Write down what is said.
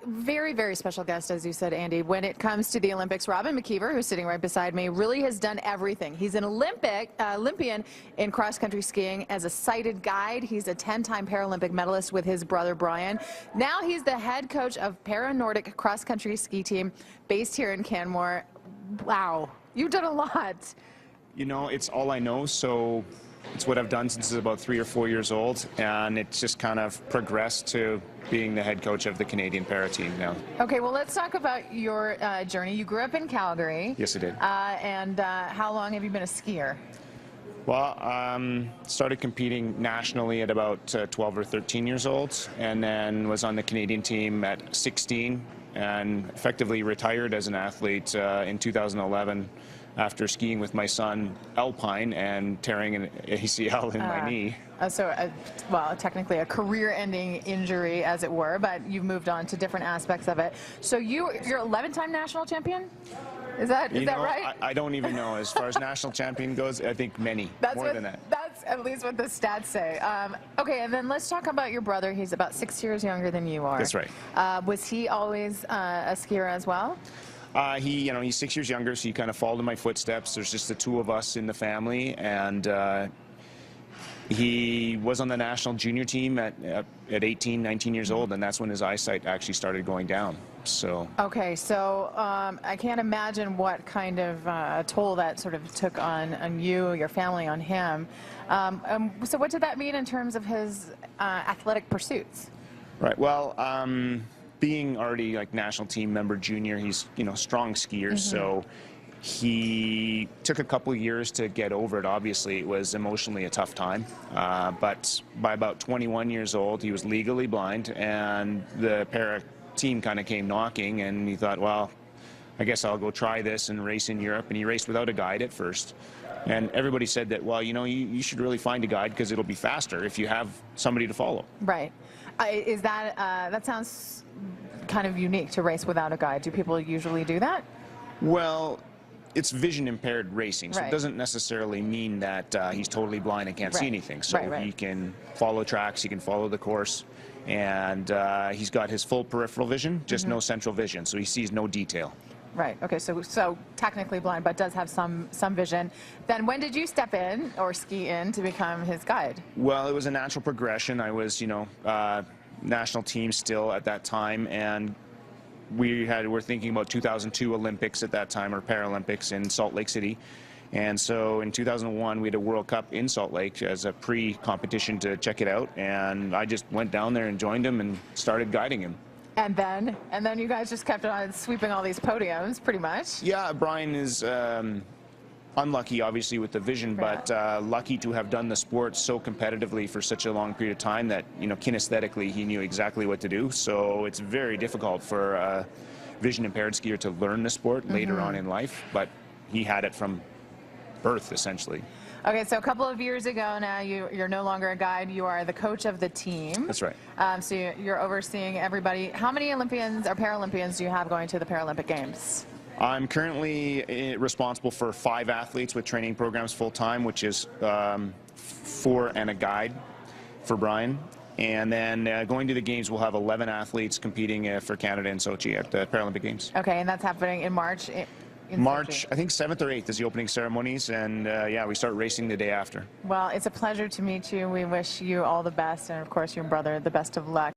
very, very special guest, as you said, Andy. When it comes to the Olympics, Robin McKeever, who's sitting right beside me, really has done everything. He's an Olympian in cross-country skiing as a sighted guide. He's a 10-time Paralympic medalist with his brother Brian. Now he's the head coach of Para-Nordic cross-country ski team based here in Canmore. Wow, you've done a lot. You know, it's all I know, so it's what I've done since I was about 3 or 4 years old, and it's just kind of progressed to being the head coach of the Canadian para team now. Okay, well, let's talk about your journey. You grew up in Calgary. Yes, I did. How long have you been a skier? Well, started competing nationally at about 12 or 13 years old, and then was on the Canadian team at 16, and effectively retired as an athlete in 2011. After skiing with my son alpine and tearing an ACL in my knee. Well, technically a career-ending injury, as it were, but you've moved on to different aspects of it. So you're 11-time national champion? Is that right? I don't even know. As far as national champion goes, I think many, more than that. That's at least what the stats say. Okay, and then let's talk about your brother. He's about 6 years younger than you are. That's right. Was he always a skier as well? He's 6 years younger, so he kind of followed in my footsteps. There's just the two of us in the family, and he was on the national junior team at 18, 19 years old, and that's when his eyesight actually started going down. So. Okay, so I can't imagine what kind of toll that sort of took on you, your family, on him. So what did that mean in terms of his athletic pursuits? Right. Well. Being already like national team member junior, he's strong skier, so he took a couple of years to get over it. Obviously, it was emotionally a tough time, but by about 21 years old, he was legally blind, and the para team kind of came knocking, and he thought, well, I guess I'll go try this and race in Europe. And he raced without a guide at first, and everybody said that, well, you should really find a guide because it'll be faster if you have somebody to follow. Right. Is that that sounds kind of unique, to race without a guide? Do people usually do that? Well, it's vision impaired racing, so it doesn't necessarily mean that he's totally blind and can't see anything. So he can follow tracks, he can follow the course, and he's got his full peripheral vision, just no central vision, so he sees no detail. Right. Okay. So technically blind, but does have some vision. Then when did you step in or ski in to become his guide? Well, it was a natural progression. I was, national team still at that time, and we're thinking about 2002 Olympics at that time, or Paralympics in Salt Lake City. And so in 2001, we had a World Cup in Salt Lake as a pre-competition to check it out, and I just went down there and joined him and started guiding him. And then you guys just kept on sweeping all these podiums, pretty much. Yeah, Brian is unlucky, obviously, with the vision, but lucky to have done the sport so competitively for such a long period of time that, kinesthetically, he knew exactly what to do. So it's very difficult for a vision-impaired skier to learn the sport later on in life, but he had it from birth, essentially. Okay, so a couple of years ago now, you're no longer a guide. You are the coach of the team. That's right. So you're overseeing everybody. How many Olympians or Paralympians do you have going to the Paralympic Games? I'm currently responsible for 5 athletes with training programs full-time, which is 4 and a guide for Brian. And then going to the Games, we'll have 11 athletes competing for Canada in Sochi at the Paralympic Games. Okay, and that's happening in March? March, I think 7th or 8th is the opening ceremonies, and we start racing the day after. Well, it's a pleasure to meet you. We wish you all the best, and of course your brother the best of luck.